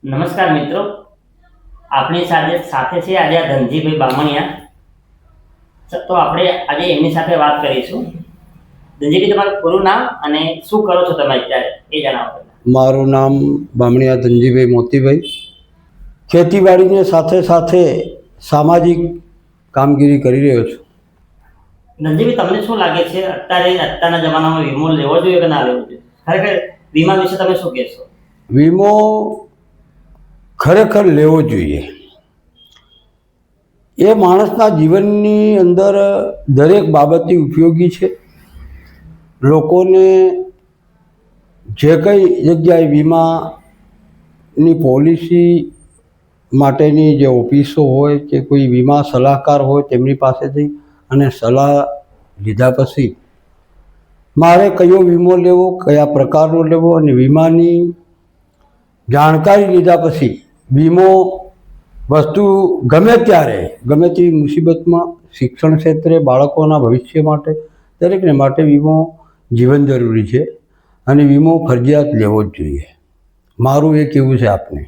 નમસ્કાર મિત્રો, આપણી સાથે છે આજે આ ધનજીભાઈ બામણિયા. તો આપણે આજે એમની સાથે વાત કરીશું. ધનજીભાઈ, તમારું પૂરું નામ અને શું કરો છો તમે અત્યારે એ જણાવો. મારું નામ બામણિયા ધનજીભાઈ મોતીભાઈ. ખેતીવાડીને સાથે સાથે સામાજિક કામગીરી કરી રહ્યો છું. ધનજીભાઈ, તમને શું લાગે છે અત્યારના જમાનામાં વીમો લેવો જોઈએ કે ના લેવો જોઈએ? ખરેખર વીમા વિશે તમે શું કહેશો? વીમો ખરેખર લેવો જોઈએ. એ માણસના જીવનની અંદર દરેક બાબતથી ઉપયોગી છે. લોકોને જે કંઈ જગ્યાએ વીમાની પોલિસી માટેની જે ઓફિસો હોય કે કોઈ વીમા સલાહકાર હોય તેમની પાસેથી અને સલાહ લીધા પછી મારે કયો વીમો લેવો, કયા પ્રકારનો લેવો અને વીમાની જાણકારી લીધા પછી વીમો વસ્તુ ગમે ત્યારે ગમે તેવી મુસીબતમાં, શિક્ષણ ક્ષેત્રે, બાળકોના ભવિષ્ય માટે, દરેકને માટે વીમો જીવન જરૂરી છે અને વીમો ફરજિયાત લેવો જ જોઈએ. મારું એ કહેવું છે આપને.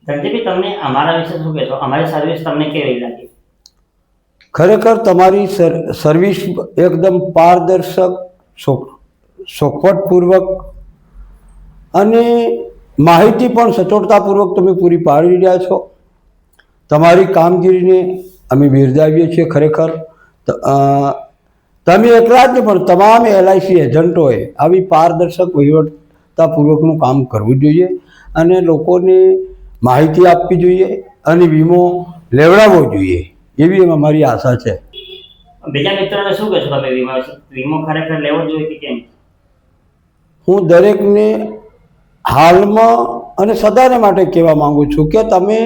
ધનજીભાઈ, તમને અમારા વિશે શું કહેશો? અમારી સર્વિસ તમને કેવી લાગી? ખરેખર તમારી સર્વિસ એકદમ પારદર્શક, ચોખવટપૂર્વક અને માહિતી પણ સચોટતાપૂર્વક તમે પૂરી પાડી રહ્યા છો. તમારી કામગીરીને અમે બિરદાવીએ છીએ. ખરેખર તમે એકલા જ નહીં પણ તમામ LIC એજન્ટોએ આવી પારદર્શક વહીવટતાપૂર્વકનું કામ કરવું જોઈએ અને લોકોને માહિતી આપવી જોઈએ અને વીમો લેવડાવવો જોઈએ એવી અમારી આશા છે. બીજા મિત્રોને શું કહેશો તમે વીમા વિશે? વીમો ખરેખર લેવો જોઈએ કે કેમ? હું દરેકને હાલમાં અને સદાને માટે કહેવા માંગુ છું કે તમે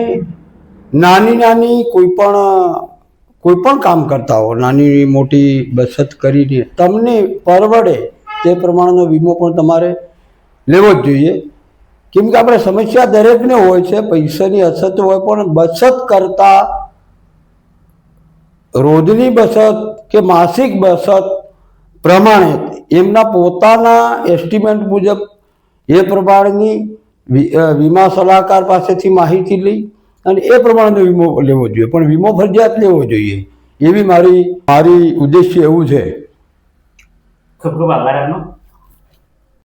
નાની કોઈ પણ કામ કરતા હો, નાની મોટી બચત કરીને તમને પરવડે તે પ્રમાણનો વીમો પણ તમારે લેવો જ જોઈએ. કેમ કે આપણે સમસ્યા દરેકને હોય છે, પૈસાની અછત હોય, પણ બચત કરતાં રોજની બચત કે માસિક બચત પ્રમાણે એમના પોતાના એસ્ટિમેટ મુજબ એ પ્રમાણેની વીમા સલાહકાર પાસેથી માહિતી લઈ અને એ પ્રમાણેનો વીમો લેવો જોઈએ. પણ વીમો ફરજિયાત લેવો જોઈએ એવી મારી ઉદ્દેશ્ય એવું છે. ખૂબ ખૂબ આભાર આપનો.